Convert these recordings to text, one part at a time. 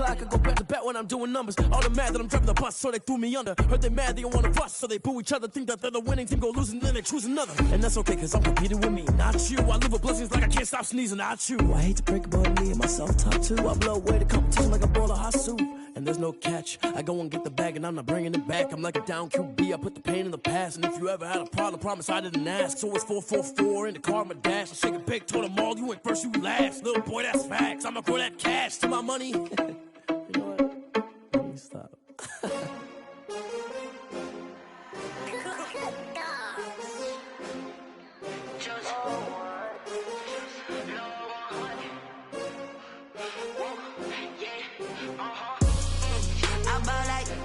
I could go back to back when I'm doing numbers. All the mad that I'm driving the bus, so they threw me under. Heard they mad, they don't wanna bust, so they boo each other. Think that they're the winning team, go losing, then they choose another. And that's okay, cause I'm competing with me, not you. I live with blessings like I can't stop sneezing, not you. I hate to break it, but me and myself top too. I blow away the competition like a bowl of hot soup. And there's no catch, I go and get the bag and I'm not bringing it back. I'm like a down QB, I put the pain in the past. And if you ever had a problem, promise I didn't ask. So it's 444 in the car, my dash. I shake a big, told them all, you went first, you last. Little boy, that's facts, I'ma grow that cash to my money. You know what? Let me stop.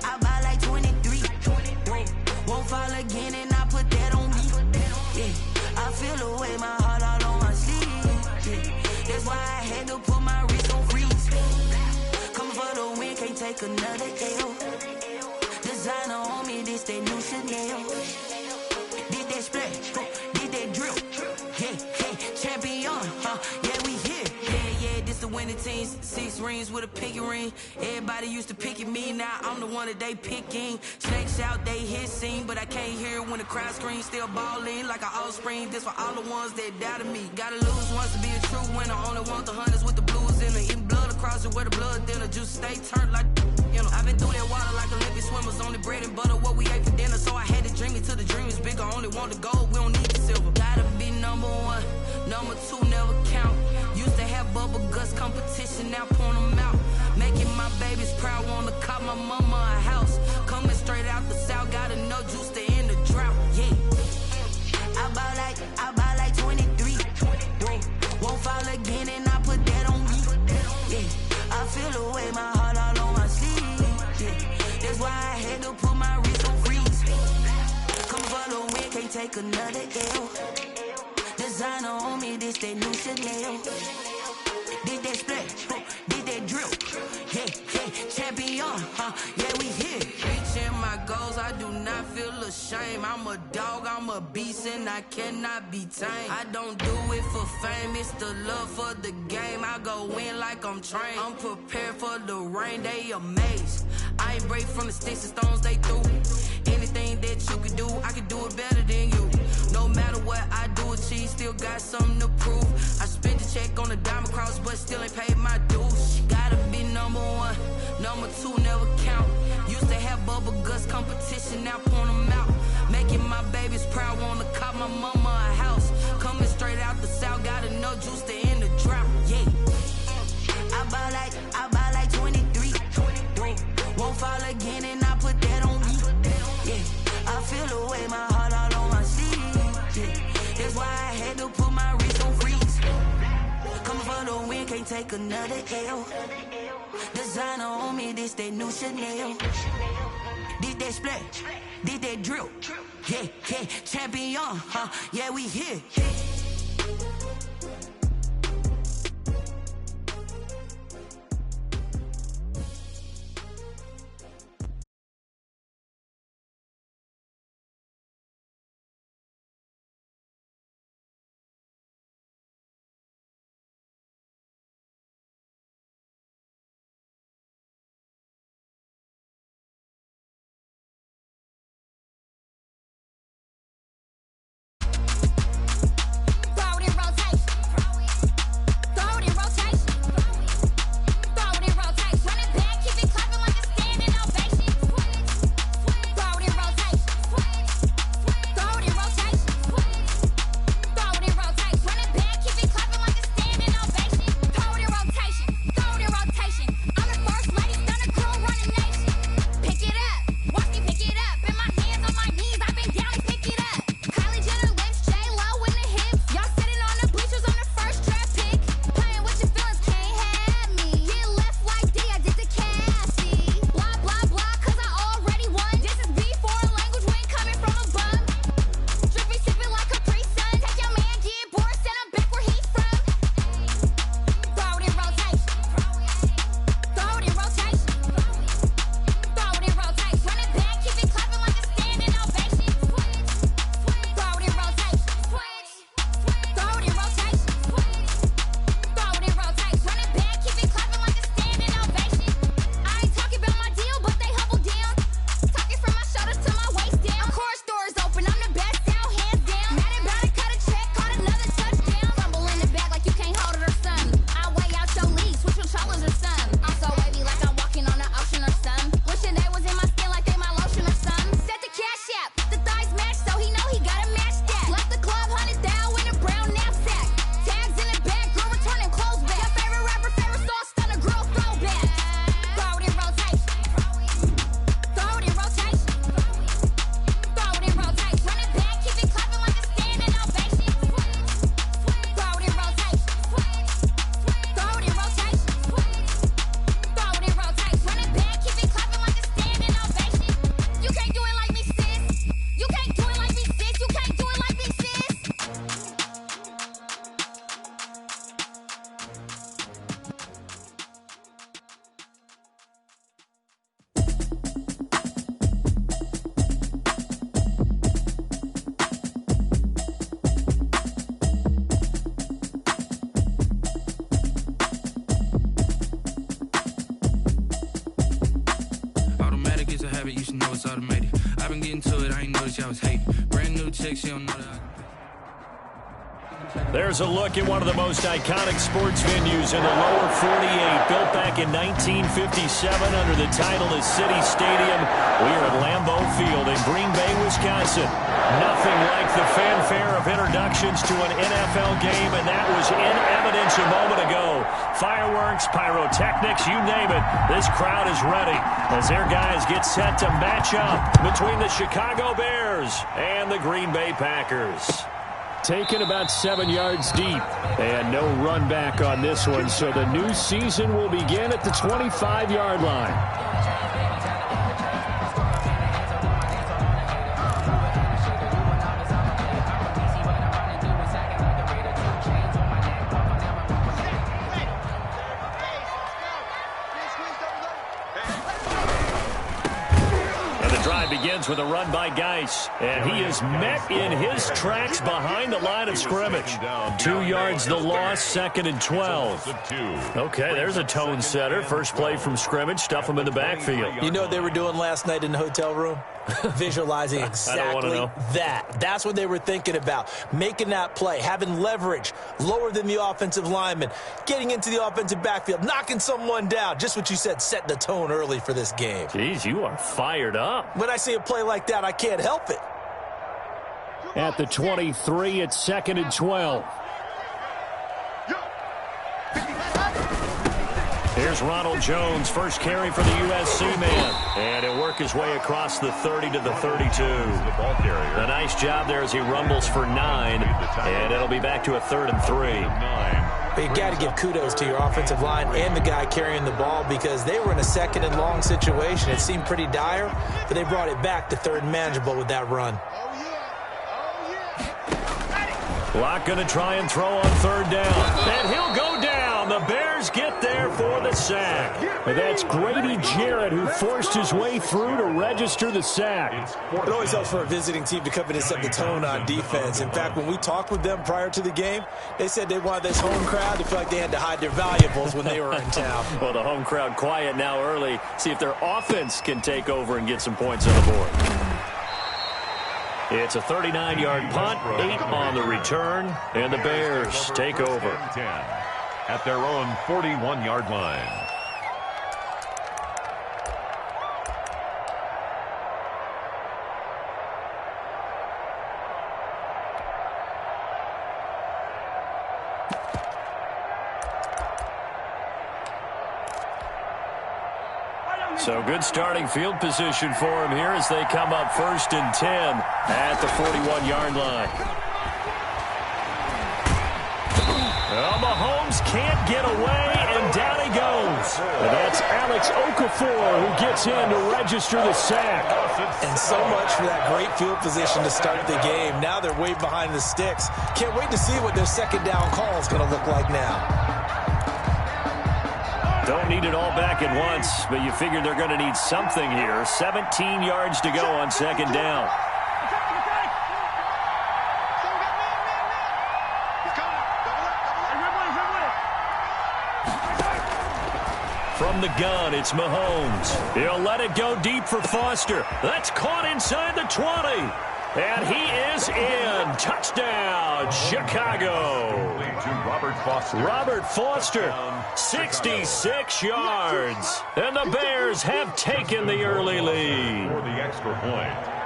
I buy like 23. Won't fall again and I put that on me. Yeah, I feel the way, my heart all on my sleeve. Yeah, that's why I had to put my wrist on freeze. Coming for the win, can't take another L. Designer on me, this that new Chanel. Did that splash, did that drill. Yeah, champion, yeah, we here. Yeah, this the winning team. 6 rings with a pinky ring. Everybody used to pick at me, now I'm the one that they picking. Snakes out, they hit scene, but I can't hear it when the crowd screams. Still ballin' like an offspring. This for all the ones that doubted me. Gotta lose once to be a true winner. Only want the hunters with the blues in it. Eating blood across it where the blood dinner. Juice stay turned like, you know. I've been through that water like Olympic swimmers. Only bread and butter, what we ate for dinner. So I had to dream it till the dream is bigger. Only want the gold, we don't need the silver. Gotta be number 1, number 2 never count. Used to have bubble guts competition, now point them out. Making my babies proud, wanna cop my mama a house. Coming straight out the south, gotta know juice to end the drought. Yeah, I buy like 23. Won't fall again and I put that on me. Yeah, I feel the way, my heart all on my sleeve. Yeah, that's why I had to put my wrist on freeze. Come for the win, can't take another L. Designer on me, this that new Chanel. Did that splash, did that drill. Yeah, champion, yeah, we here. Reaching my goals, I do not feel ashamed. I'm a dog, I'm a beast, and I cannot be tamed. I don't do it for fame, it's the love for the game. I go in like I'm trained. I'm prepared for the rain, they amazed. I ain't break from the sticks and stones they threw. Anything that you could do, I could do it better than you. No matter what I do, achieve, still got something to prove. I spent the check on the diamond cross, but still ain't paid my dues. Gotta be number 1, number 2 never count. Used to have bubble guts competition, now point them out. Making my babies proud, wanna cop my mama a house. Coming straight out the south, gotta know juice to end the drought. Yeah, I buy like 23. Won't fall again and I put that on me. Yeah, I feel the way, my heart all on my sleeve. Yeah, that's why I had to put my wrist on freeze. Coming for the win, can't take another L. Designer on me, this that new Chanel. Did that splash, did that drill. Yeah, champion, yeah, we here. habit, you should know it's automated. I've been getting to it, I ain't noticed y'all was hating. Brand new chick, she don't know that. There's a look at one of the most iconic sports venues in the lower 48, built back in 1957 under the title of City Stadium. We are at Lambeau Field in Green Bay, Wisconsin. Nothing like the fanfare of introductions to an NFL game, and that was in evidence a moment ago. Fireworks, pyrotechnics, you name it. This crowd is ready as their guys get set to match up between the Chicago Bears and the Green Bay Packers. Taken about 7 yards deep, and no run back on this one, so the new season will begin at the 25-yard line. Begins with a run by Geis, and he is met in his tracks behind the line of scrimmage. 2 yards the loss, 2nd and 12. Okay, there's a tone setter. First play from scrimmage, stuff him in the backfield. You know what they were doing last night in the hotel room? Visualizing exactly that. That's what they were thinking about. Making that play, having leverage, lower than the offensive lineman, getting into the offensive backfield, knocking someone down. Just what you said, setting the tone early for this game. Jeez, you are fired up. When I see a play like that, I can't help it. At the 23, it's 2nd and 12. Here's Ronald Jones, first carry for the USC man. And he'll work his way across the 30 to the 32. A nice job there as he rumbles for 9. And it'll be back to a 3rd and 3. But you got to give kudos to your offensive line and the guy carrying the ball because they were in a 2nd and long situation. It seemed pretty dire, but they brought it back to 3rd and manageable with that run. Locke going to try and throw on 3rd down. And he'll go down. The Bears get there for the sack. And that's Grady Jarrett who forced his way through to register the sack. It always helps for a visiting team to come in and set the tone on defense. In fact, when we talked with them prior to the game, they said they wanted this home crowd to feel like they had to hide their valuables when they were in town. Well, the home crowd quiet now early. See if their offense can take over and get some points on the board. It's a 39-yard punt, 8 on the return, and the Bears take over. At their own 41-yard line. So good starting field position for him here as they come up 1st and 10 at the 41-yard line. Well, Mahomes can't get away, and down he goes. And that's Alex Okafor who gets in to register the sack. And so much for that great field position to start the game. Now they're way behind the sticks. Can't wait to see what their 2nd down call is going to look like now. Don't need it all back at once, but you figure they're going to need something here. 17 yards to go on 2nd down. From the gun, it's Mahomes. He'll let it go deep for Foster. That's caught inside the 20. And he is in. Touchdown, Chicago. Robert Foster, 66 yards. And the Bears have taken the early lead. For the extra point.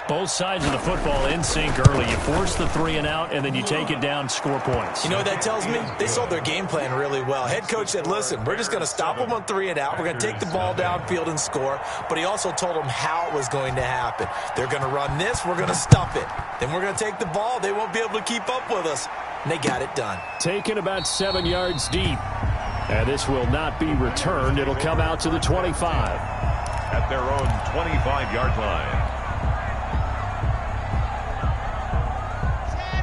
Both sides of the football in sync early. You force the 3 and out, and then you take it down, score points. You know what that tells me? They sold their game plan really well. Head coach said, listen, we're just going to stop them on 3 and out. We're going to take the ball downfield and score. But he also told them how it was going to happen. They're going to run this. We're going to stop it. Then we're going to take the ball. They won't be able to keep up with us. And they got it done. Taken about 7 yards deep. And this will not be returned. It'll come out to the 25. At their own 25-yard line.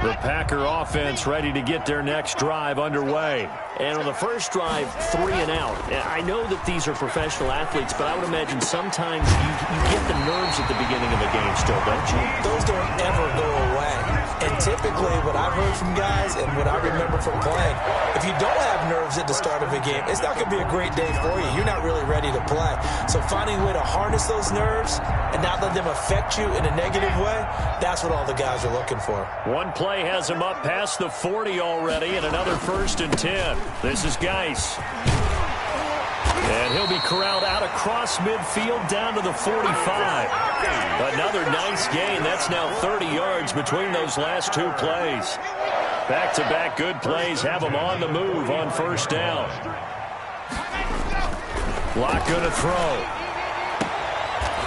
The Packer offense ready to get their next drive underway. And on the first drive, 3 and out. I know that these are professional athletes, but I would imagine sometimes you get the nerves at the beginning of a game still, don't you? Those don't ever go away. And typically what I've heard from guys and what I remember from playing, if you don't have nerves at the start of a game, it's not going to be a great day for you. You're not really ready to play. So finding a way to harness those nerves and not let them affect you in a negative way, that's what all the guys are looking for. One play has him up past the 40 already, and another 1st and 10. This is Geis. And he'll be corralled out across midfield down to the 45. Another nice gain. That's now 30 yards between those last two plays. Back-to-back good plays have them on the move on 1st down. Locke going to throw.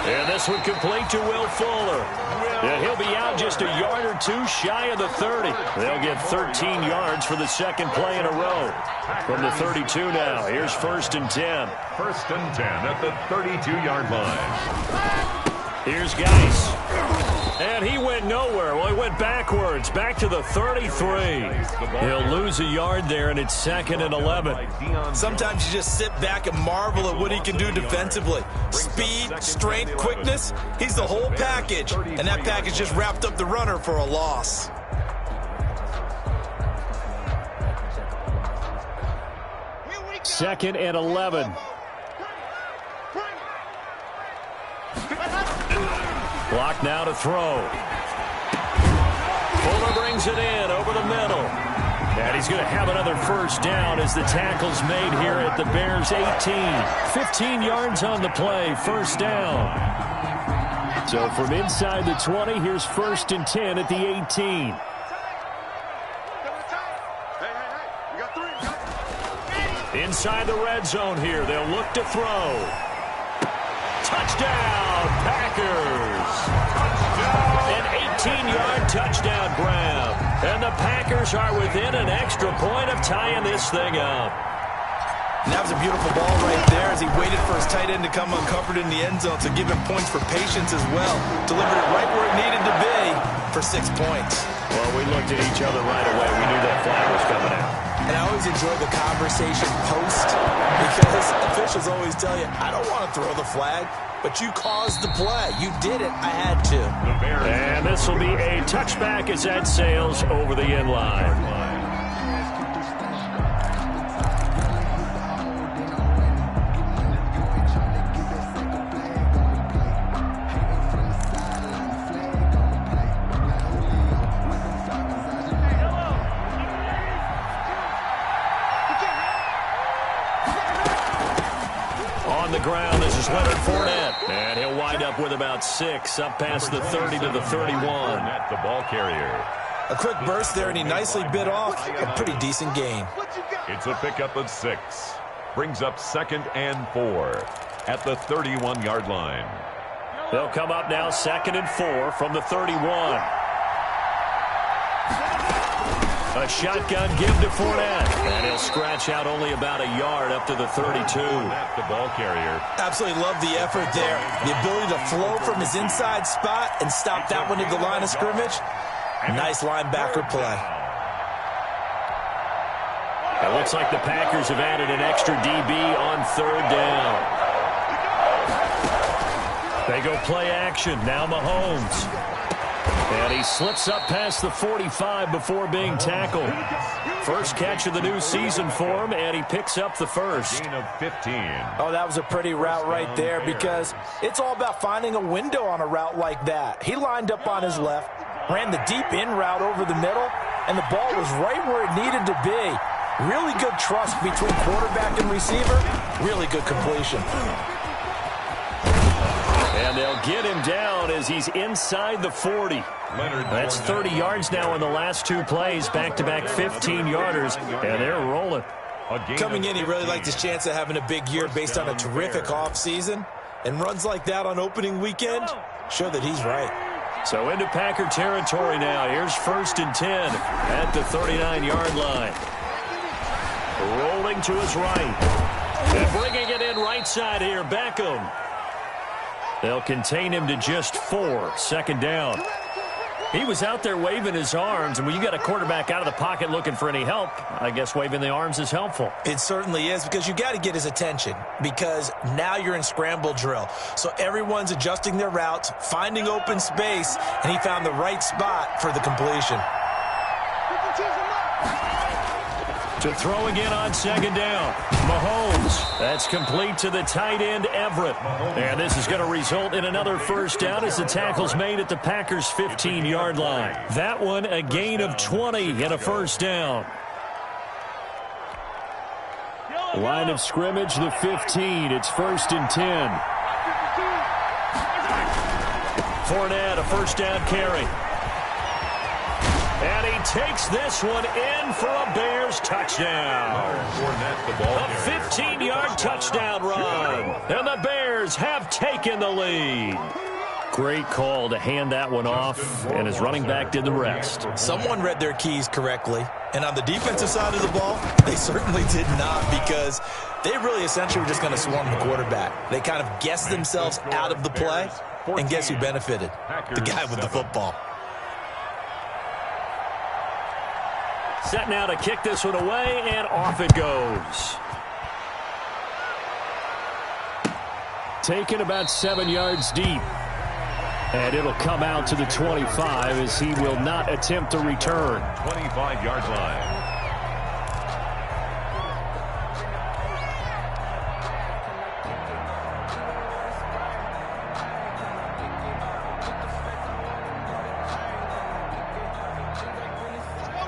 And this one complete to Will Fuller. And he'll be out just a yard or two shy of the 30. They'll get 13 yards for the second play in a row. From the 32 now, here's 1st and 10. 1st and 10 at the 32-yard line. Here's Geis. And he went nowhere. Well, he went backwards, back to the 33. He'll lose a yard there, and it's 2nd and 11. Sometimes you just sit back and marvel at what he can do defensively. Speed, strength, quickness, he's the whole package. And that package just wrapped up the runner for a loss. Second and 11. Block now to throw. Fuller brings it in over the middle. And he's going to have another 1st down as the tackle's made here at the Bears' 18. 15 yards on the play, 1st down. So from inside the 20, here's 1st and 10 at the 18. Inside the red zone here, they'll look to throw. Touchdown, Packers! An 18-yard touchdown grab. And the Packers are within an extra point of tying this thing up. And that was a beautiful ball right there as he waited for his tight end to come uncovered in the end zone to give him points for patience as well. Delivered it right where it needed to be for 6 points. Well, we looked at each other right away. We knew that flag was coming out. And I always enjoy the conversation post because officials always tell you, I don't want to throw the flag, but you caused the play. You did it. I had to. And this will be a touchback as that sails over the end line. Ground. This is Leonard Fournette. And he'll wind up with about 6, up past the 30 to the 31. At the ball carrier. A quick burst there, and he nicely bit off a pretty decent gain. It's a pickup of 6. Brings up 2nd and 4 at the 31-yard line. They'll come up now 2nd and 4 from the 31. A shotgun give to Fournette. And he'll scratch out only about a yard up to the 32. At the ball carrier. Absolutely love the effort there. The ability to flow from his inside spot and stop that one at the line of scrimmage. Nice linebacker play. It looks like the Packers have added an extra DB on 3rd down. They go play action. Now Mahomes. And he slips up past the 45 before being tackled. First catch of the new season for him, and he picks up the 1st. Gain of 15. Oh, that was a pretty route right there because it's all about finding a window on a route like that. He lined up on his left, ran the deep in route over the middle, and the ball was right where it needed to be. Really good trust between quarterback and receiver. Really good completion. And they'll get him down as he's inside the 40. That's 30 yards now in the last 2 plays, back-to-back 15-yarders, and they're rolling. Coming in, he really liked his chance of having a big year based on a terrific offseason. And runs like that on opening weekend show that he's right. So into Packer territory now. Here's 1st and 10 at the 39-yard line. Rolling to his right. And bringing it in right side here, Beckham. They'll contain him to just 4, 2nd down. He was out there waving his arms, and when you got a quarterback out of the pocket looking for any help, I guess waving the arms is helpful. It certainly is, because you got to get his attention, because now you're in scramble drill. So everyone's adjusting their routes, finding open space, and he found the right spot for the completion. To throw again on second down. Mahomes. That's complete to the tight end, Everett. And this is going to result in another first down as the tackle's made at the Packers' 15-yard line. That one a gain of 20 and a first down. Line of scrimmage, the 15. It's 1st and 10. Fournette, a first down carry. And he takes this one in for a Bears touchdown. A 15-yard touchdown run. And the Bears have taken the lead. Great call to hand that one off, and his running back did the rest. Someone read their keys correctly. And on the defensive side of the ball, they certainly did not, because they really essentially were just going to swarm the quarterback. They kind of guessed themselves out of the play, and guess who benefited? The guy with the football. Set now to kick this one away, and off it goes. Taken about 7 yards deep. And it'll come out to the 25 as he will not attempt to return. 25-yard line.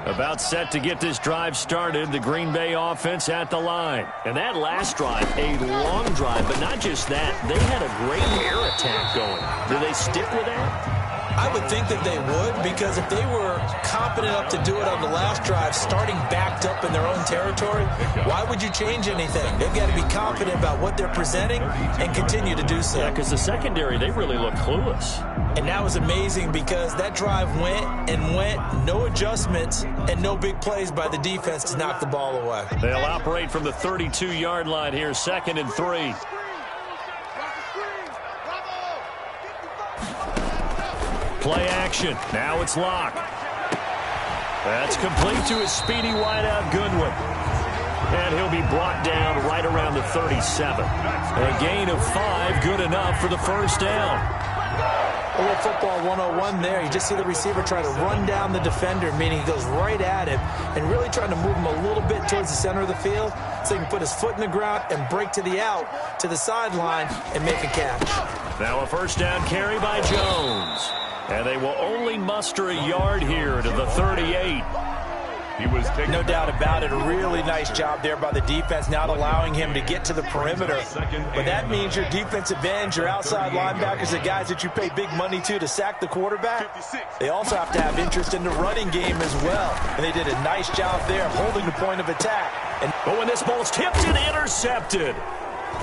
About set to get this drive started, the Green Bay offense at the line. And that last drive, a long drive, but not just that. They had a great air attack going. Do they stick with that? I would think that they would, because if they were competent enough to do it on the last drive, starting backed up in their own territory, why would you change anything? They've got to be confident about what they're presenting and continue to do so. Yeah, because the secondary, they really look clueless. And that was amazing, because that drive went and went, no adjustments and no big plays by the defense to knock the ball away. They'll operate from the 32-yard line here, 2nd and 3. Play action. Now it's Locke. That's complete to his speedy wideout, Goodwin. And he'll be brought down right around the 37. A gain of 5, good enough for the first down. A little football 101 there. You just see the receiver try to run down the defender, meaning he goes right at him and really trying to move him a little bit towards the center of the field so he can put his foot in the ground and break to the out, to the sideline, and make a catch. Now a first down carry by Jones. And they will only muster a yard here to the 38. He was taken. No doubt about it. A really nice job there by the defense, not allowing him to get to the perimeter. But that means your defensive ends, your outside linebackers, the guys that you pay big money to sack the quarterback, they also have to have interest in the running game as well. And they did a nice job there of holding the point of attack. But when this ball's tipped and intercepted,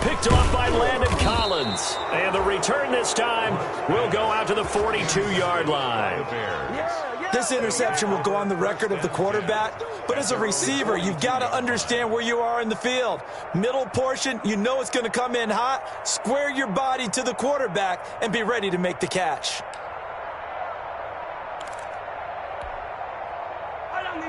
picked off by Landon Collins. And the return this time will go out to the 42-yard line. This interception will go on the record of the quarterback, but as a receiver, you've got to understand where you are in the field. Middle portion, you know it's going to come in hot. Square your body to the quarterback and be ready to make the catch.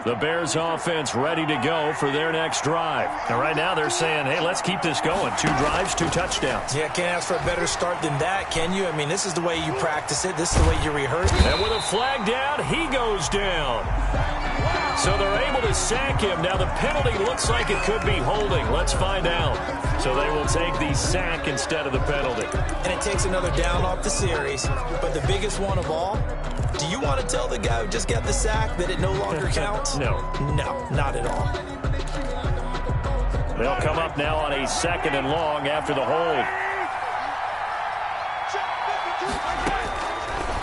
The Bears offense ready to go for their next drive. And right now they're saying, hey, let's keep this going. 2 drives, 2 touchdowns. Yeah, can't ask for a better start than that, can you? I mean, this is the way you practice it. This is the way you rehearse it. And with a flag down, he goes down. So they're able to sack him. Now the penalty looks like it could be holding. Let's find out. So they will take the sack instead of the penalty. And it takes another down off the series. But the biggest one of all, do you want to tell the guy who just got the sack that it no longer counts? No. No, not at all. They'll come up now on a 2nd and long after the hold.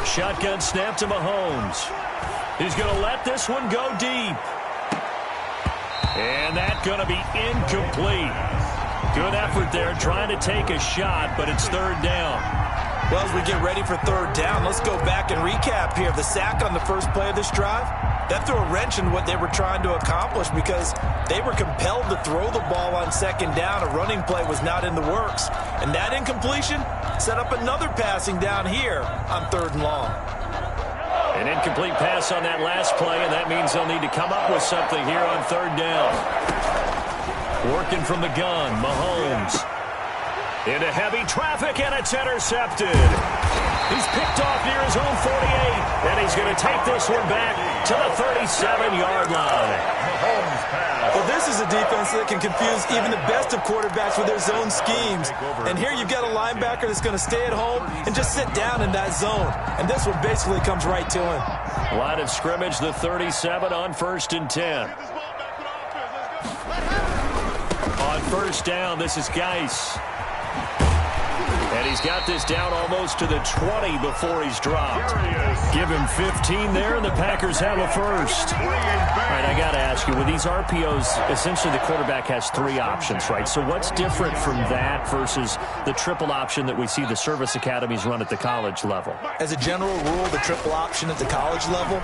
Shotgun snap to Mahomes. He's going to let this one go deep. And that's going to be incomplete. Good effort there trying to take a shot, but it's 3rd down. Well, as we get ready for 3rd down, let's go back and recap here. The sack on the first play of this drive, that threw a wrench in what they were trying to accomplish because they were compelled to throw the ball on 2nd down. A running play was not in the works. And that incompletion set up another passing down here on 3rd and long. An incomplete pass on that last play, and that means they'll need to come up with something here on third down. Working from the gun, Mahomes. Into heavy traffic, and it's intercepted. He's picked off near his own 48, and he's going to take this one back to the 37-yard line. Well, this is a defense that can confuse even the best of quarterbacks with their zone schemes. And here you've got a linebacker that's going to stay at home and just sit down in that zone. And this one basically comes right to him. Line of scrimmage, the 37 on 1st and 10. On first down, this is Geis. And he's got this down almost to the 20 before he's dropped. Give him 15 there, and the Packers have a first. All right, I got to ask you, with these RPOs, essentially the quarterback has 3 options, right? So what's different from that versus the triple option that we see the service academies run at the college level? As a general rule, the triple option at the college level,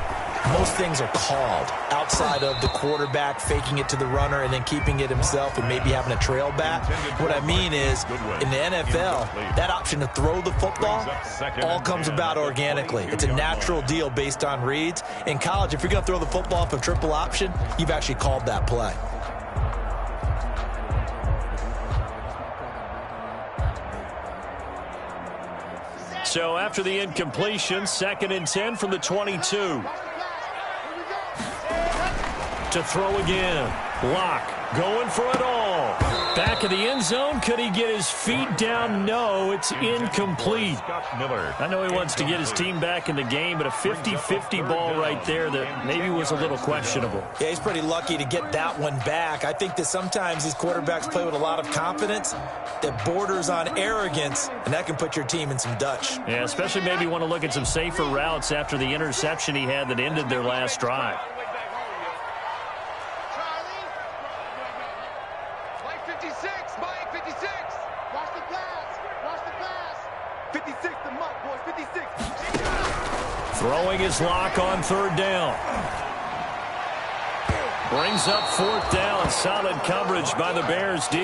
most things are called outside of the quarterback faking it to the runner and then keeping it himself and maybe having a trail back. What I mean is, in the NFL, that option to throw the football all comes about organically. It's a natural deal based on reads. In college, if you're going to throw the football off a triple option, you've actually called that play. So after the incompletion, 2nd and 10 from the 22. To throw again. Locke going for it all. Back of the end zone. Could he get his feet down? No, it's incomplete. I know he wants to get his team back in the game, but a 50-50 ball right there that maybe was a little questionable. Yeah, he's pretty lucky to get that one back. I think that sometimes these quarterbacks play with a lot of confidence that borders on arrogance, and that can put your team in some Dutch. Yeah, especially maybe want to look at some safer routes after the interception he had that ended their last drive. Throwing his lock on 3rd down. Brings up 4th down. Solid coverage by the Bears D.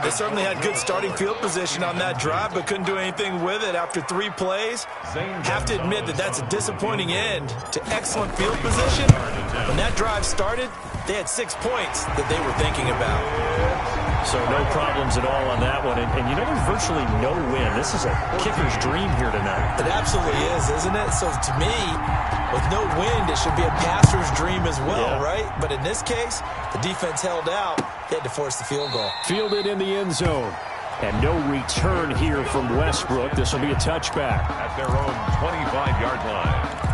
They certainly had good starting field position on that drive, but couldn't do anything with it after 3 plays. Have to admit that that's a disappointing end to excellent field position. When that drive started, they had 6 points that they were thinking about. So no problems at all on that one. And you know, there's virtually no win. This is a kicker's dream here tonight. It absolutely is, isn't it? So to me, with no wind, it should be a passer's dream as well, right? But in this case, the defense held out. They had to force the field goal. Fielded in the end zone. And no return here from Westbrook. This will be a touchback. At their own 25-yard line.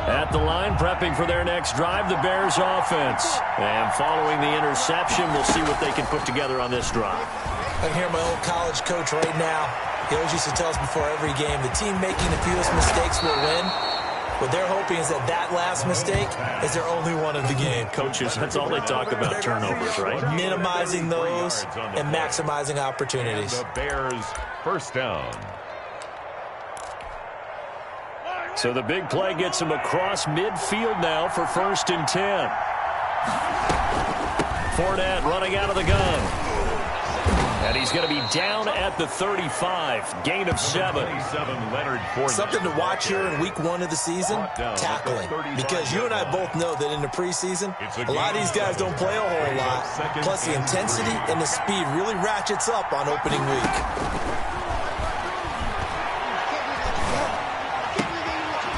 At the line, prepping for their next drive, the Bears offense. And following the interception, we'll see what they can put together on this drive. I can hear my old college coach right now. He always used to tell us before every game, the team making the fewest mistakes will win. What they're hoping is that that last mistake is their only one of the game. Coaches, that's all they talk about, turnovers, right? Minimizing those and maximizing opportunities. The Bears, 1st down. So the big play gets him across midfield now for 1st and 10. Fournette running out of the gun. And he's going to be down at the 35. Gain of 7. Something to watch here in week 1 of the season, tackling. Because you and I both know that in the preseason, a lot of these guys don't play a whole lot. Plus the intensity and the speed really ratchets up on opening week.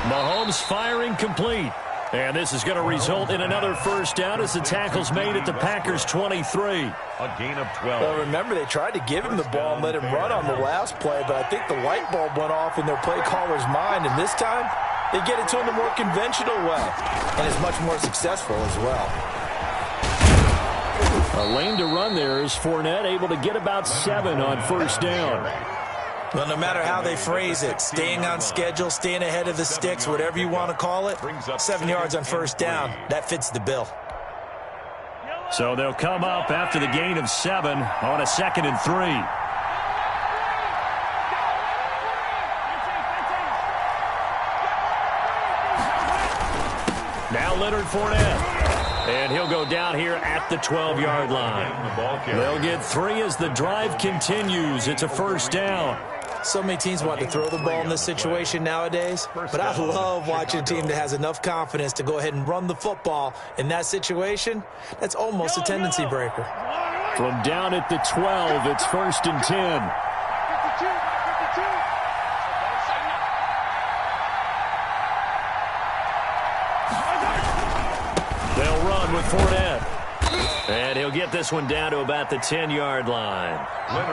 Mahomes firing complete. And this is going to result in another 1st down as the tackle's made at the Packers' 23. A gain of 12. Well, remember, they tried to give him the ball and let him run on the last play, but I think the light bulb went off in their play caller's mind, and this time they get it to him the more conventional way, and it's much more successful as well. A lane to run there is Fournette, able to get about 7 on 1st down. Well, no matter how they phrase it, staying on schedule, staying ahead of the sticks, whatever you want to call it, 7 yards on 1st down, that fits the bill. So they'll come up after the gain of 7 on a 2nd and 3. Now Leonard Fournette. And he'll go down here at the 12-yard line. They'll get 3 as the drive continues. It's a first down. So many teams want to throw the ball in this situation nowadays, but I love watching a team that has enough confidence to go ahead and run the football. In that situation, that's almost a tendency breaker. From down at the 12, it's 1st and 10. They'll run with Fournette. And he'll get this one down to about the 10-yard line.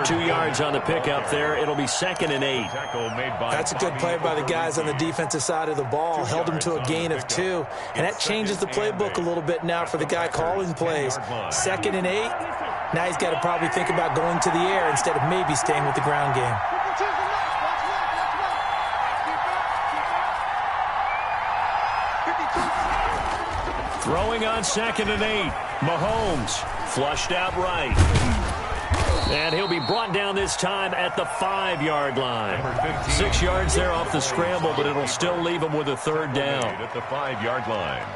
2 yards on the pickup there. It'll be 2nd and 8. That's a good play by the guys on the defensive side of the ball. Held him to a gain of 2. And that changes the playbook a little bit now for the guy calling plays. 2nd and 8. Now he's got to probably think about going to the air instead of maybe staying with the ground game. Throwing on 2nd and 8. Mahomes flushed out right. And he'll be brought down this time at the 5-yard line. 6 yards there off the scramble, but it'll still leave him with a 3rd down. At the 5-yard line.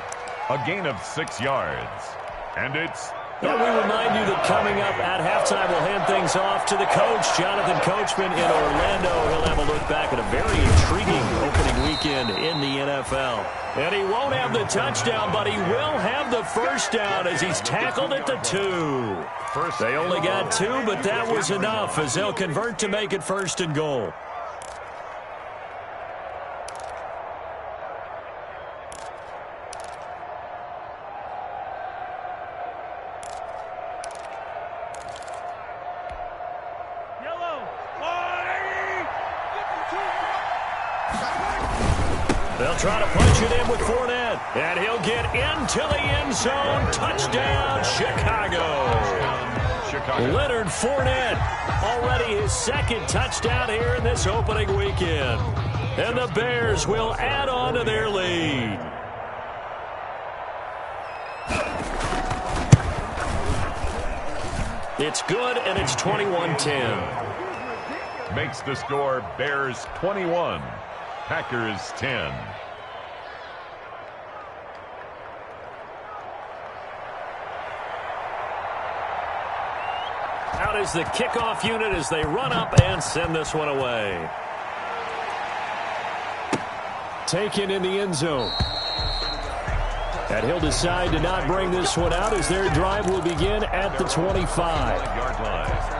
A gain of 6 yards. And it's... And we remind you that coming up at halftime, we'll hand things off to the coach, Jonathan Coachman in Orlando. He'll have a look back at a very intriguing opening weekend in the NFL. And he won't have the touchdown, but he will have the first down as he's tackled at the 2. They only got 2, but that was enough as they'll convert to make it 1st and goal. They'll try to punch it in with Fournette. And he'll get into the end zone. Touchdown, Chicago. Leonard Fournette, already his 2nd touchdown here in this opening weekend. And the Bears will add on to their lead. It's good, and it's 21-10. Makes the score Bears 21. Packers 10. Out is the kickoff unit as they run up and send this one away. Taken in the end zone. And he'll decide to not bring this one out as their drive will begin at the 25-yard line.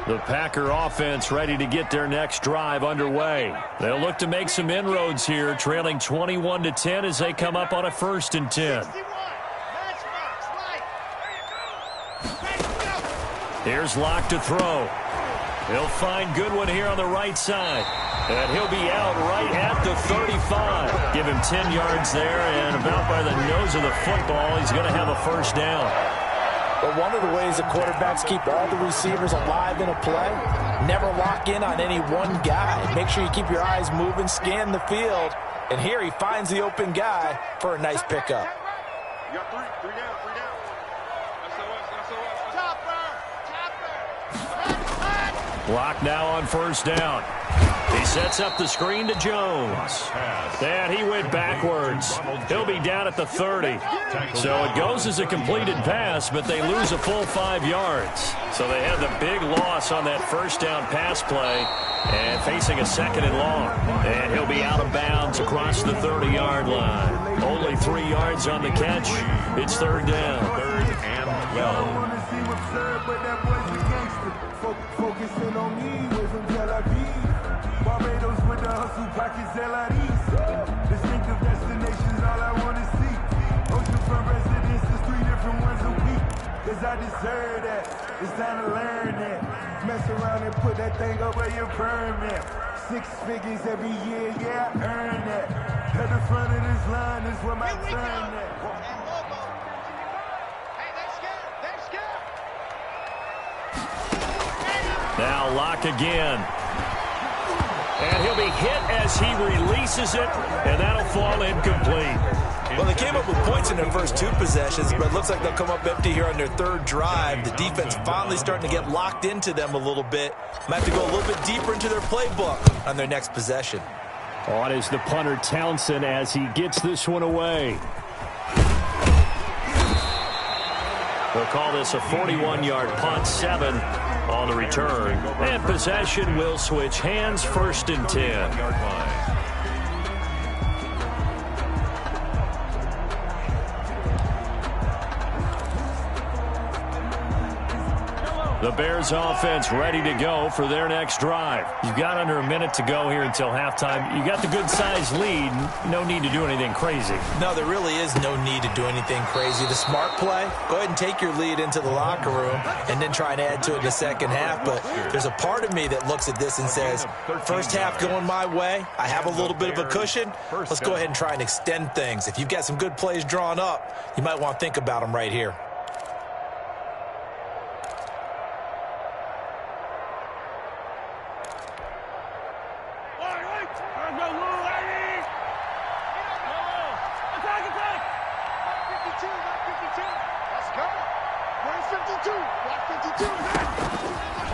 The Packer offense ready to get their next drive underway. They'll look to make some inroads here, trailing 21-10 as they come up on a 1st and 10. Here's Locke to throw. He'll find Goodwin here on the right side. And he'll be out right at the 35. Give him 10 yards there, and about by the nose of the football, he's going to have a first down. But one of the ways that quarterbacks keep all the receivers alive in a play, never lock in on any one guy. Make sure you keep your eyes moving, scan the field. And here he finds the open guy for a nice pickup. You got three down. Block now on first down. He sets up the screen to Jones. And he went backwards. He'll be down at the 30. So it goes as a completed pass, but they lose a full 5 yards. So they had the big loss on that first down pass play and facing a 2nd and long. And he'll be out of bounds across the 30-yard line. Only 3 yards on the catch. It's 3rd down. 3rd and 12. Focusing on me, way from Tel Aviv. Barbados with the hustle, pockets LIDs. Distinctive destinations, all I want to see. Oceanfront residences, 3 different ones a week. Cause I deserve that, it's time to learn that. Mess around and put that thing up where your permit. 6 figures every year, yeah, I earn that. At the front of this line is where my turn at. Now Locke again. And he'll be hit as he releases it, and that'll fall incomplete. Well, they came up with points in their first 2 possessions, but it looks like they'll come up empty here on their 3rd drive. The defense finally starting to get locked into them a little bit. Might have to go a little bit deeper into their playbook on their next possession. On is the punter Townsend as he gets this one away. They'll call this a 41-yard punt, 7 on the return. And possession will switch hands, 1st and 10. The Bears offense ready to go for their next drive. You've got under a minute to go here until halftime. You got the good-sized lead. No need to do anything crazy. No, there really is no need to do anything crazy. The smart play, go ahead and take your lead into the locker room and then try and add to it in the second half. But there's a part of me that looks at this and says, first half going my way, I have a little bit of a cushion. Let's go ahead and try and extend things. If you've got some good plays drawn up, you might want to think about them right here.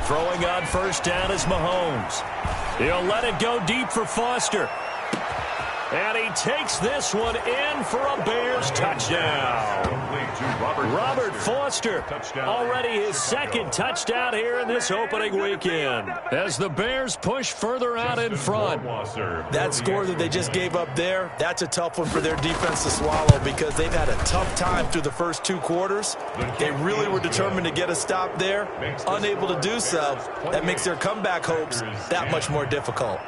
Throwing on first down is Mahomes. He'll let it go deep for Foster. And he takes this one in for a Bears touchdown. Robert Foster, already his second touchdown here in this opening weekend, as the Bears push further out in front. That score that they just gave up there, that's a tough one for their defense to swallow because they've had a tough time through the first 2 quarters. They really were determined to get a stop there, unable to do so. That makes their comeback hopes that much more difficult.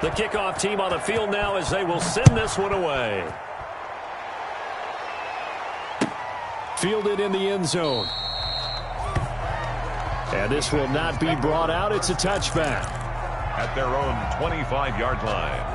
The kickoff team on the field now as they will send this one away. Fielded in the end zone. And this will not be brought out. It's a touchback. At their own 25-yard line.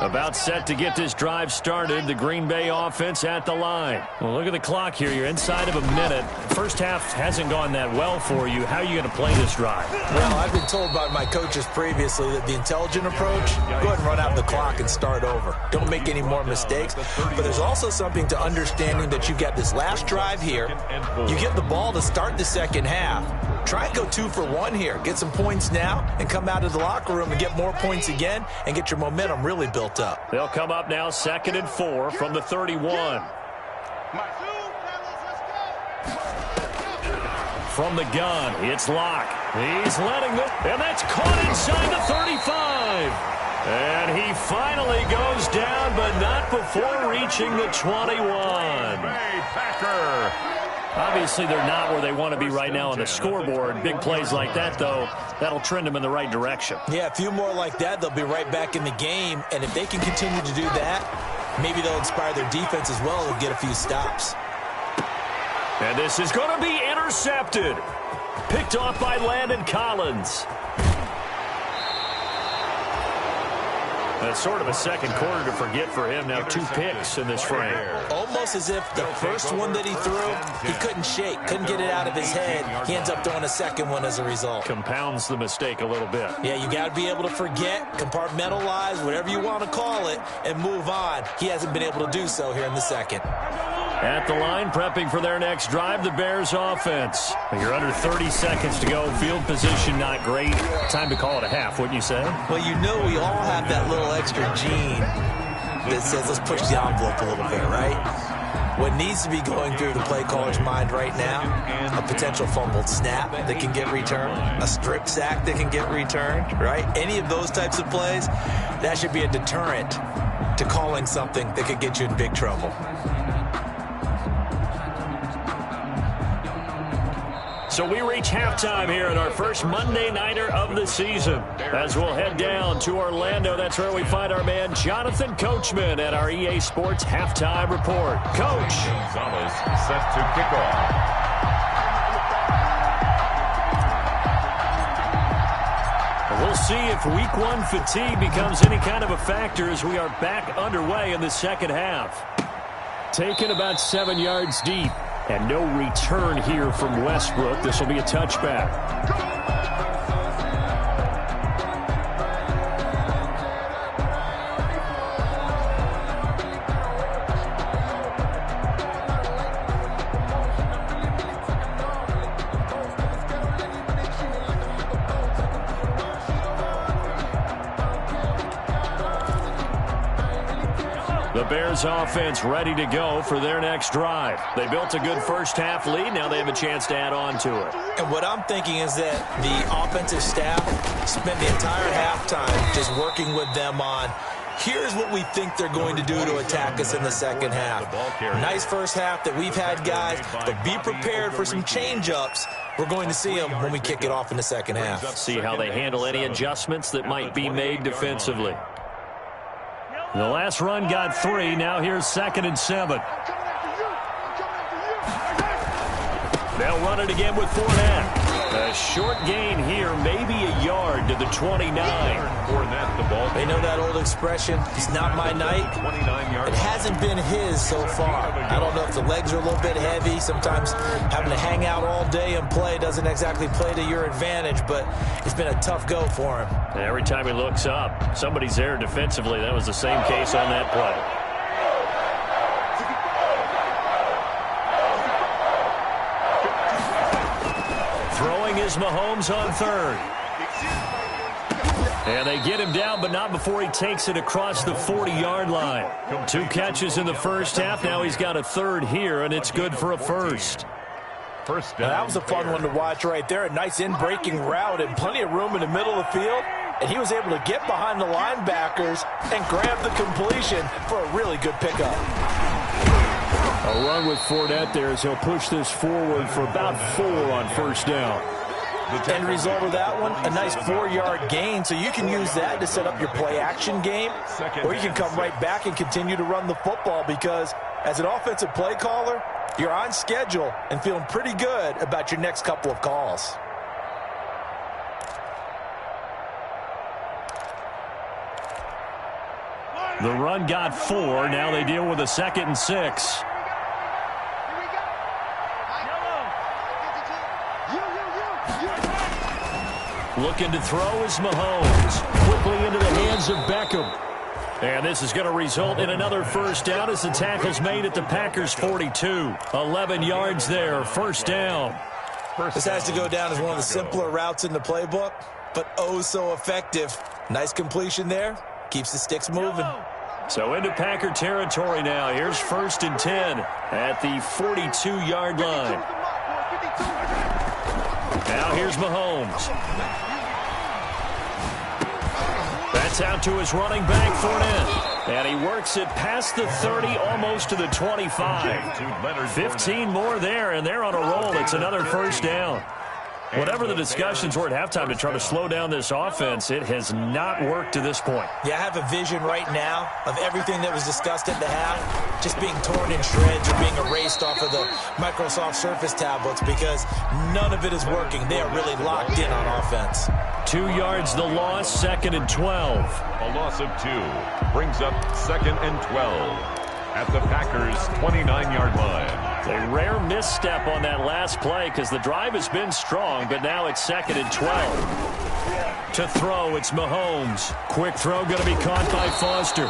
About set to get this drive started. The Green Bay offense at the line. Well, look at the clock here. You're inside of a minute. First half hasn't gone that well for you. How are you going to play this drive? Well, I've been told by my coaches previously that the intelligent approach, go ahead and run out the clock and start over. Don't make any more mistakes. But there's also something to understanding that you got this last drive here. You get the ball to start the second half. Try and go 2 for 1 here. Get some points now and come out of the locker room and get more points again and get your momentum really built up. They'll come up now 2nd and 4 from the 31. From the gun, it's Locke. He's letting them, and that's caught inside the 35. And he finally goes down, but not before reaching the 21. Packer. Obviously, they're not where they want to be right now on the scoreboard. Big plays like that, though, that'll trend them in the right direction. Yeah, a few more like that, they'll be right back in the game. And if they can continue to do that, maybe they'll inspire their defense as well and get a few stops. And this is going to be intercepted. Picked off by Landon Collins. That's sort of a second quarter to forget for him. Now 2 picks in this frame. Almost as if the first one that he threw, he couldn't shake, couldn't get it out of his head. He ends up throwing a second one as a result. Compounds the mistake a little bit. Yeah, you got to be able to forget, compartmentalize, whatever you want to call it, and move on. He hasn't been able to do so here in the second. At the line, prepping for their next drive, the Bears offense. You're under 30 seconds to go. Field position not great. Time to call it a half, wouldn't you say? Well, you know we all have that little extra gene that says let's push the envelope a little bit, right? What needs to be going through the play caller's mind right now, a potential fumbled snap that can get returned, a strip sack that can get returned, right? Any of those types of plays, that should be a deterrent to calling something that could get you in big trouble. So we reach halftime here in our first Monday Nighter of the season. As we'll head down to Orlando, that's where we find our man Jonathan Coachman at our EA Sports Halftime Report. Coach. Gonzalez set to kick off. We'll see if week 1 fatigue becomes any kind of a factor as we are back underway in the second half. Taken about 7 yards deep. And no return here from Westbrook. This will be a touchback. The Bears offense ready to go for their next drive. They built a good first-half lead. Now they have a chance to add on to it. And what I'm thinking is that the offensive staff spent the entire halftime just working with them on, here's what we think they're going to do to attack us in the second half. Nice first half that we've had, guys, but be prepared for some change-ups. We're going to see them when we kick it off in the second half. See how they handle any adjustments that might be made defensively. The last run got 3. Now here's 2nd and 7. They'll run it again with Fournette. A short gain here, maybe a yard to the 29. Fournette, the ball. They know that old expression, it's not my night. 29 yards. It hasn't been his so far. I don't know if the legs are a little bit heavy. Sometimes having to hang out all day and play doesn't exactly play to your advantage, but it's been a tough go for him. And every time he looks up, somebody's there defensively. That was the same case on that play. Throwing is Mahomes on 3rd. And they get him down, but not before he takes it across the 40-yard line. 2 catches in the first half. Now he's got a 3rd here, and it's good for a first. First Now, down. that was a fun one to watch right there. A nice in-breaking route and plenty of room in the middle of the field. And he was able to get behind the linebackers and grab the completion for a really good pickup. A run with Fournette there as he'll push this forward for about 4 on first down. The end result of that one, a nice 4-yard gain. So you can use that to set up your play-action game, or you can come right back and continue to run the football because as an offensive play caller, you're on schedule and feeling pretty good about your next couple of calls. The run got 4. Now they deal with a 2nd and 6. Looking to throw is Mahomes. Quickly into the hands of Beckham. And this is going to result in another first down as the tackle's made at the Packers' 42. 11 yards there, first down. This has to go down as one of the simpler routes in the playbook, but oh so effective. Nice completion there. Keeps the sticks moving. So into Packer territory now. Here's 1st and 10 at the 42-yard line. Now here's Mahomes. That's out to his running back, Fournette. And he works it past the 30, almost to the 25. 15 more there, and they're on a roll. It's another first down. Whatever the discussions were at halftime to try to slow down this offense, it has not worked to this point. Yeah, I have a vision right now of everything that was discussed at the half just being torn in shreds or being erased off of the Microsoft Surface tablets because none of it is working. They are really locked in on offense. 2 yards the loss, 2nd and 12. A loss of 2 brings up 2nd and 12 at the Packers' 29-yard line. A rare misstep on that last play because the drive has been strong, but now it's 2nd and 12. To throw, it's Mahomes. Quick throw going to be caught by Foster.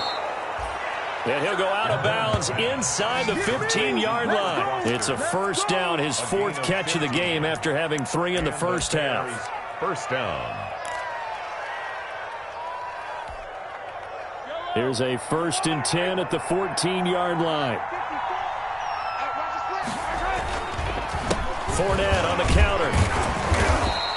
And he'll go out of bounds inside the 15-yard line. It's a first down, his 4th catch of the game after having 3 in the first half. First down. Here's a 1st and 10 at the 14-yard line. Fournette on the counter.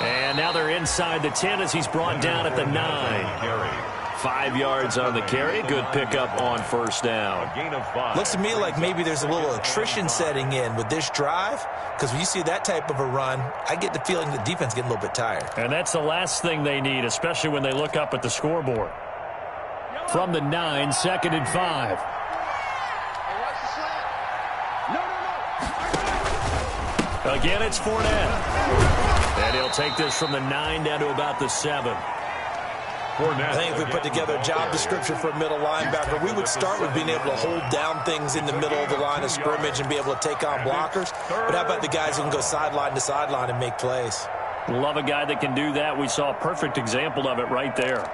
And now they're inside the 10 as he's brought down at the 9. 5 yards on the carry. Good pickup on first down. Gain of 5. Looks to me like maybe there's a little attrition setting in with this drive because when you see that type of a run, I get the feeling the defense getting a little bit tired. And that's the last thing they need, especially when they look up at the scoreboard. From the 9, 2nd and 5. Again, it's Fournette. And he'll take this from the 9 down to about the 7. I think if we put together a job description for a middle linebacker, we would start with being able to hold down things in the middle of the line of scrimmage and be able to take on blockers. But how about the guys who can go sideline to sideline and make plays? Love a guy that can do that. We saw a perfect example of it right there.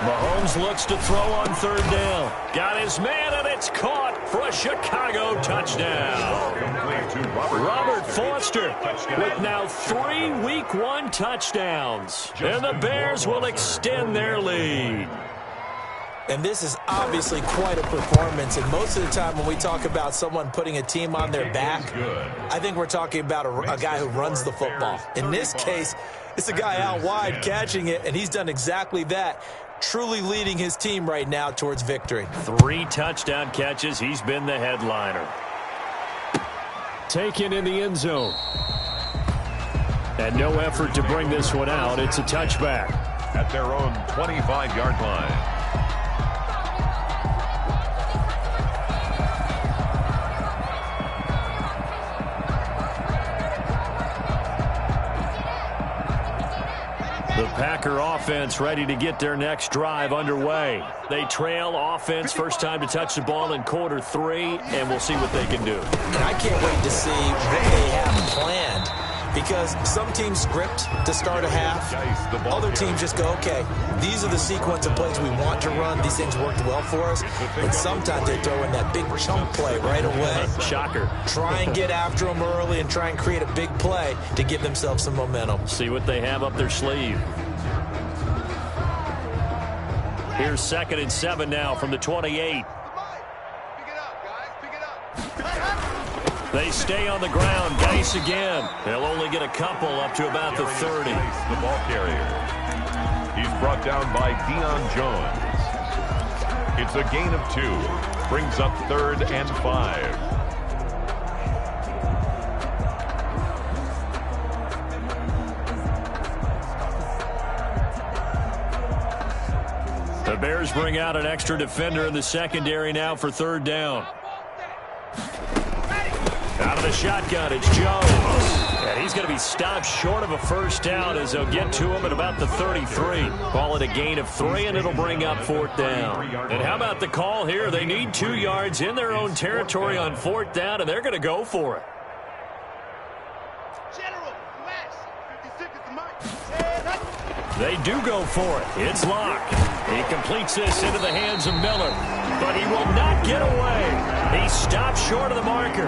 Mahomes looks to throw on 3rd down. Got his man, and it's caught. for a Chicago touchdown. Robert Foster with now 3 Week 1 touchdowns. And the Bears will extend their lead. And this is obviously quite a performance. And most of the time when we talk about someone putting a team on their back, I think we're talking about a guy who runs the football. In this case, it's a guy out wide catching it, and he's done exactly that, truly leading his team right now towards victory. 3 touchdown catches. He's been the headliner. Taken in the end zone. And no effort to bring this one out. It's a touchback. At their own 25-yard line. The Packer offense ready to get their next drive underway. They trail offense, first time to touch the ball in quarter 3, and we'll see what they can do. And I can't wait to see what they have planned, because some teams script to start a half. Other teams just go, okay, these are the sequence of plays we want to run. These things worked well for us. And sometimes they throw in that big chunk play right away. Shocker. Try and get after them early and try and create a big play to give themselves some momentum. See what they have up their sleeve. Here's 2nd and 7 now from the 28. They stay on the ground. Geis again. They'll only get a couple up to about the 30. The ball carrier. He's brought down by Deion Jones. It's a gain of 2. Brings up 3rd and 5. The Bears bring out an extra defender in the secondary now for 3rd down. Out of the shotgun, it's Jones. And he's going to be stopped short of a first down as they'll get to him at about the 33. Call it a gain of 3, and it'll bring up 4th down. And how about the call here? They need 2 yards in their own territory on 4th down, and they're going to go for it. They do go for it. It's Locke. He completes this into the hands of Miller, but he will not get away. He stopped short of the marker.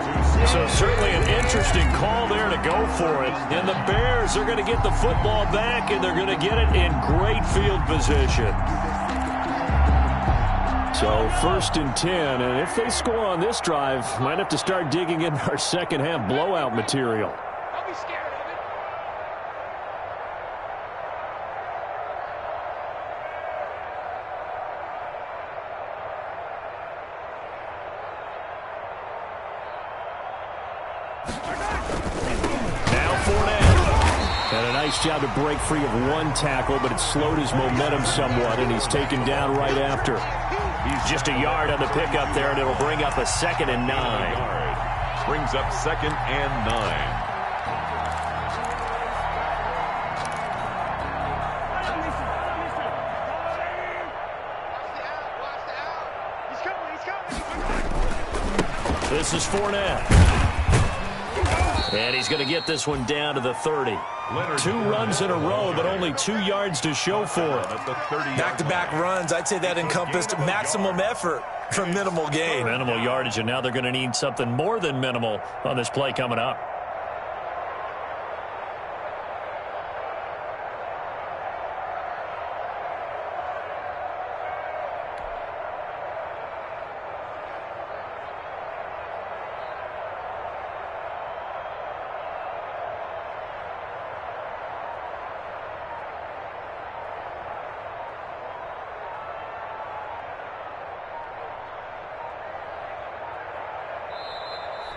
So certainly an interesting call there to go for it. And the Bears are going to get the football back, and they're going to get it in great field position. So 1st and 10, and if they score on this drive, might have to start digging in our second half blowout material. Don't be scared of it. And a nice job to break free of 1 tackle, but it slowed his momentum somewhat, and he's taken down right after. He's just a yard on the pickup there, and it'll bring up a 2nd and 9. Brings up 2nd and 9. This is Fournette. And he's going to get this one down to the 30. 2 runs in a row, but only 2 yards to show for it. Back-to-back runs, I'd say that encompassed maximum effort for minimal gain. Minimal yardage, and now they're going to need something more than minimal on this play coming up.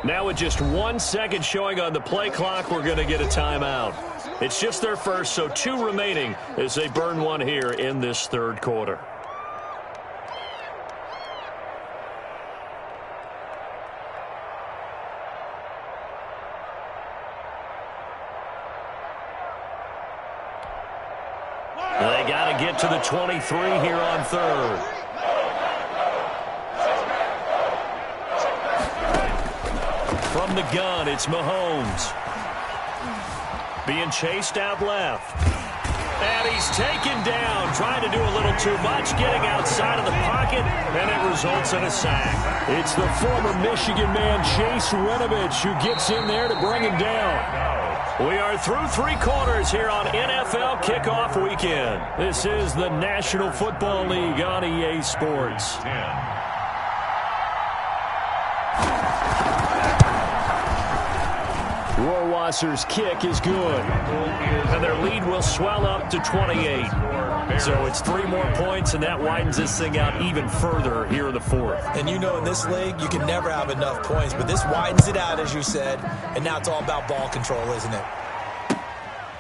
Now with just 1 second showing on the play clock, we're going to get a timeout. It's just their first, so 2 remaining as they burn 1 here in this 3rd quarter. They got to get to the 23 here on 3rd. From the gun, it's Mahomes. Being chased out left. And he's taken down, trying to do a little too much, getting outside of the pocket, and it results in a sack. It's the former Michigan man, Chase Winovich, who gets in there to bring him down. We are through 3 quarters here on NFL Kickoff Weekend. This is the National Football League on EA Sports. Rohrwasser's kick is good, and their lead will swell up to 28. So it's 3 more points, and that widens this thing out even further here in the 4th. And you know in this league, you can never have enough points, but this widens it out, as you said, and now it's all about ball control, isn't it?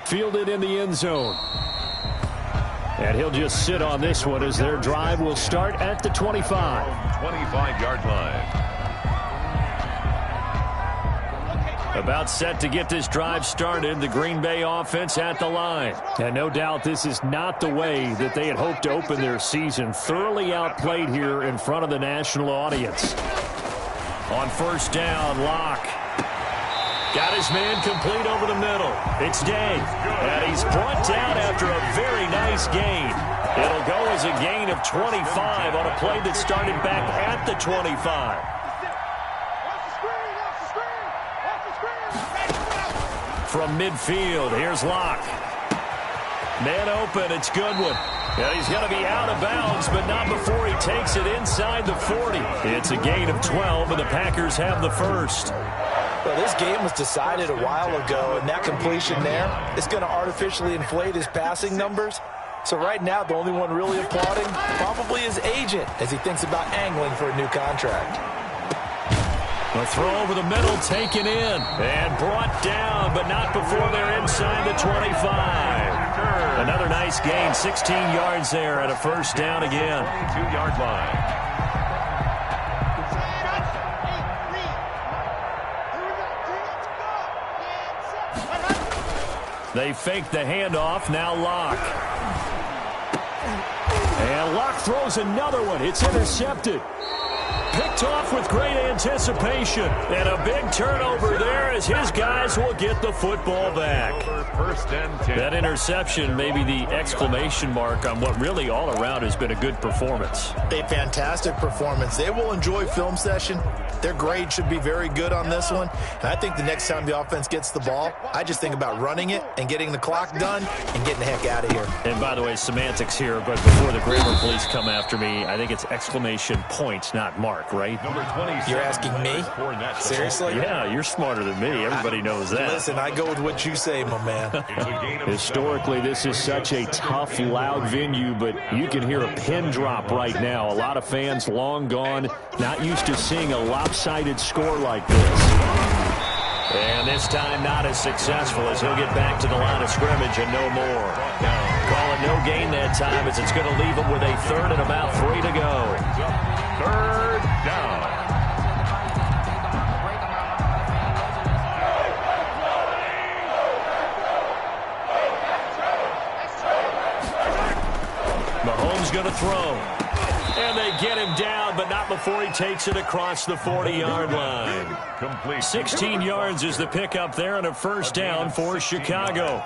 Fielded in the end zone. And he'll just sit on this one as their drive will start at the 25. 25-yard line. About set to get this drive started, the Green Bay offense at the line. And no doubt this is not the way that they had hoped to open their season. Thoroughly outplayed here in front of the national audience. On first down, Locke. Got his man complete over the middle. It's Day. And he's brought down after a very nice gain. It'll go as a gain of 25 on a play that started back at the 25. From midfield, here's Locke. Man open, it's Goodwin. And he's going to be out of bounds, but not before he takes it inside the 40. It's a gain of 12, and the Packers have the first. Well, this game was decided a while ago, and that completion there is going to artificially inflate his passing numbers. So right now, the only one really applauding probably his agent as he thinks about angling for a new contract. A throw over the middle, taken in, and brought down, but not before they're inside the 25. Another nice gain, 16 yards there at a first down again. 22-yard line. They fake the handoff, now Locke. And Locke throws another one. It's intercepted. Picked off with great anticipation. And a big turnover there as his guys will get the football back. First and 10. That interception may be the exclamation mark on what really all around has been a good performance. A fantastic performance. They will enjoy film session. Their grade should be very good on this one. And I think the next time the offense gets the ball, I just think about running it and getting the clock done and getting the heck out of here. And by the way, semantics here, but before the grammar police come after me, I think it's exclamation point, not mark, right? Number 20. You're asking me? Seriously? Yeah, you're smarter than me. Everybody knows that. Listen, I go with what you say, my man. Historically, this is such a tough, loud venue, but you can hear a pin drop right now. A lot of fans long gone, not used to seeing a lopsided score like this. And this time not as successful as he'll get back to the line of scrimmage and no more. Call it no gain that time as it's going to leave him with a third and about 3 to go. Third down. Mahomes going to throw. And they get him down, but not before he takes it across the 40-yard line. Complete. 16 yards is the pickup there and a first down for Chicago.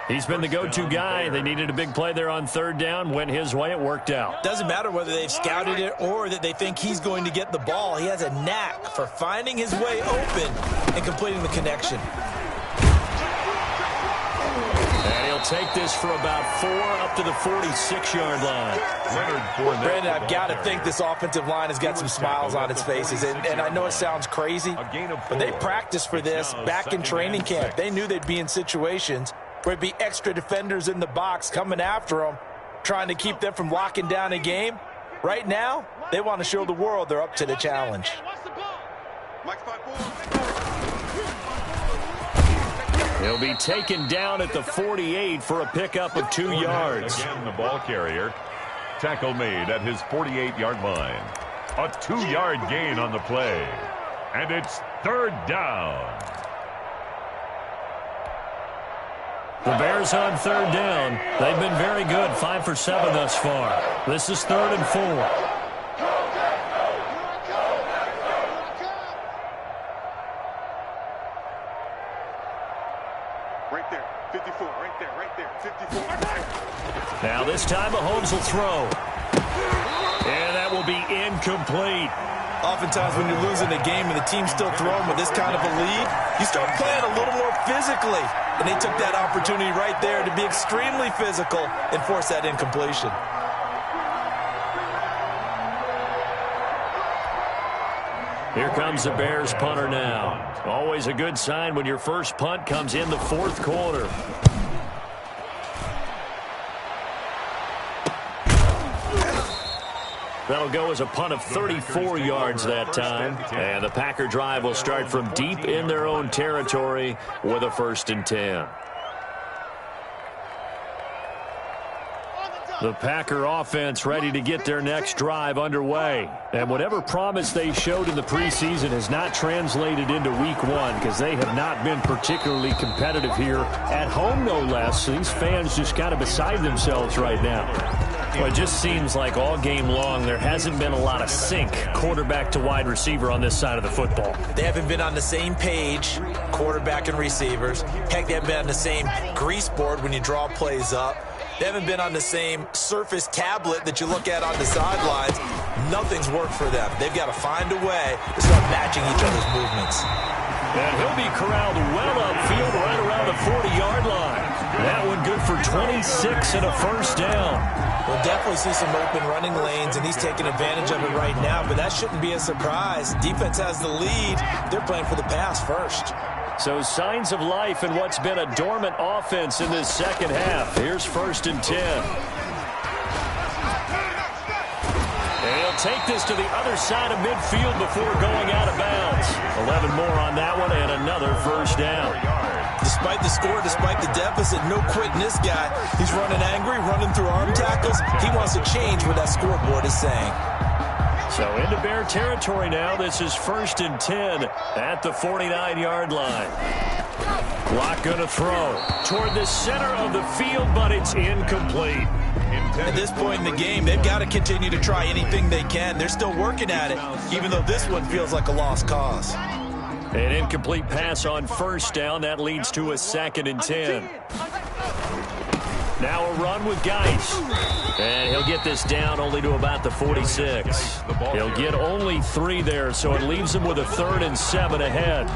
He's been the go-to guy. They needed a big play there on third down. Went his way. It worked out. Doesn't matter whether they've scouted it or that they think he's going to get the ball. He has a knack for finding his way open and completing the connection. And he'll take this for about 4 up to the 46-yard line. Brandon, I've got to think this offensive line has got some smiles on its faces. And I know it sounds crazy, but they practiced for this back in training camp. They knew they'd be in situations where it'd be extra defenders in the box coming after them, trying to keep them from locking down a game. Right now, they want to show the world they're up to the challenge. He'll be taken down at the 48 for a pickup of 2 yards. Again, the ball carrier. Tackle made at his 48-yard line. A 2-yard gain on the play. And it's third down. The Bears on third down. They've been very good, 5 for 7 thus far. This is 3rd and 4. there. 54, right there. 54. Now this time Mahomes will throw. And that will be incomplete. Oftentimes when you're losing a game and the team's still throwing with this kind of a lead, you start playing a little more physically. And they took that opportunity right there to be extremely physical and force that incompletion. Here comes the Bears punter now. Always a good sign when your first punt comes in the fourth quarter. That'll go as a punt of 34 yards that time. And the Packer drive will start from deep in their own territory with a 1st and 10. The Packer offense ready to get their next drive underway. And whatever promise they showed in the preseason has not translated into week 1 because they have not been particularly competitive here at home, no less. So these fans just kind of beside themselves right now. Well, it just seems like all game long there hasn't been a lot of sync quarterback to wide receiver on this side of the football. They haven't been on the same page, quarterback and receivers. Heck, they haven't been on the same grease board when you draw plays up. They haven't been on the same Surface tablet that you look at on the sidelines. Nothing's worked for them. They've got to find a way to start matching each other's movements. And he'll be corralled well upfield right around the 40-yard line. That one good for 26 and a 1st down. We'll definitely see some open running lanes, and he's taking advantage of it right now, but that shouldn't be a surprise. Defense has the lead. They're playing for the pass first. So signs of life in what's been a dormant offense in this second half. Here's 1st and 10. And he'll take this to the other side of midfield before going out of bounds. 11 more on that one and another 1st down. Despite the score, despite the deficit, no quitting this guy. He's running angry, running through arm tackles. He wants to change what that scoreboard is saying. So into Bear territory now. This is 1st and 10 at the 49-yard line. Clock going to throw toward the center of the field, but it's incomplete. At this point in the game, they've got to continue to try anything they can. They're still working at it, even though this one feels like a lost cause. An incomplete pass on 1st down. That leads to a 2nd and 10. Now a run with Geis. And he'll get this down only to about the 46. He'll get only 3 there, so it leaves him with a 3rd and 7 ahead.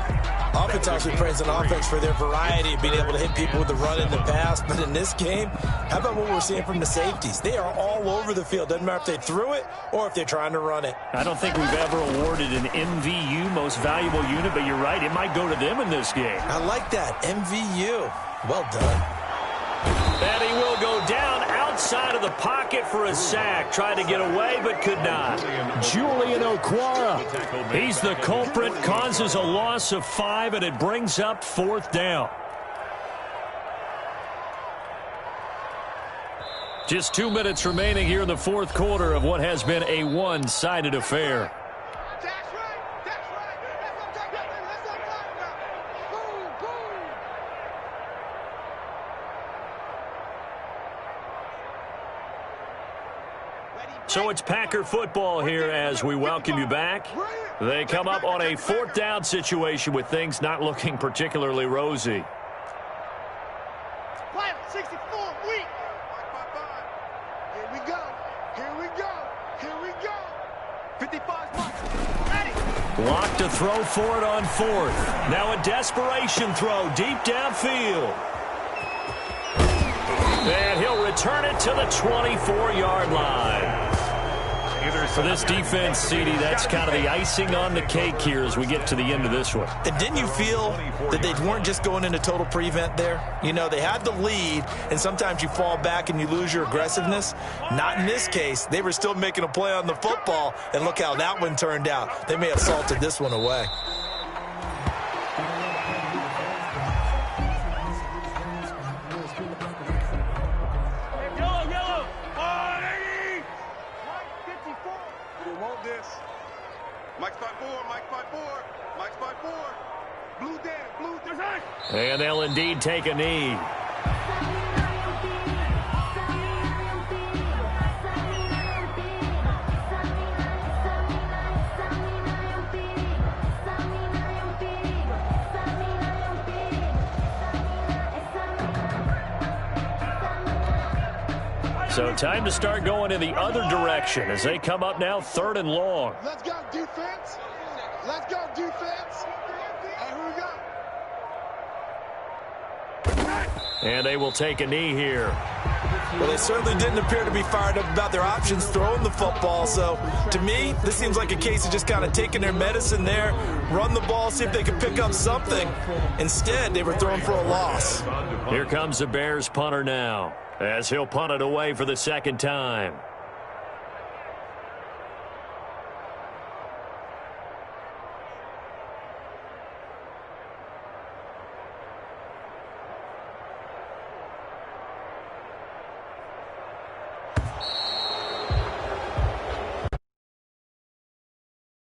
Oftentimes we praise an offense for their variety of being able to hit people with the run and the pass, but in this game, how about what we're seeing from the safeties? They are all over the field. Doesn't matter if they threw it or if they're trying to run it. I don't think we've ever awarded an MVU, most valuable unit, but you're right, it might go to them in this game. I like that, MVU. Well done. And he will go down outside of the pocket for a sack. Tried to get away, but could not. Julian Okwara. He's the culprit, causes a loss of 5, and it brings up 4th down. Just 2 minutes remaining here in the fourth quarter of what has been a one-sided affair. So it's Packer football here as we welcome you back. They come up on a 4th down situation with things not looking particularly rosy. 64, weak. Here we go. Here we go. Here we go. 55 marks. Ready. Blocked to throw for it on 4th. Now a desperation throw deep downfield. And he'll return it to the 24-yard line. For this defense, CD, that's kind of the icing on the cake here as we get to the end of this one. And didn't you feel that they weren't just going into total prevent there? You know, they had the lead, and sometimes you fall back and you lose your aggressiveness. Not in this case. They were still making a play on the football, and look how that one turned out. They may have salted this one away. And they'll indeed take a knee. So time to start going in the other direction as they come up now 3rd and long. Let's go defense. Let's go defense. And who we got? And they will take a knee here. Well, they certainly didn't appear to be fired up about their options throwing the football. So, to me, this seems like a case of just kind of taking their medicine there, run the ball, see if they can pick up something. Instead, they were throwing for a loss. Here comes the Bears punter now, as he'll punt it away for the 2nd time.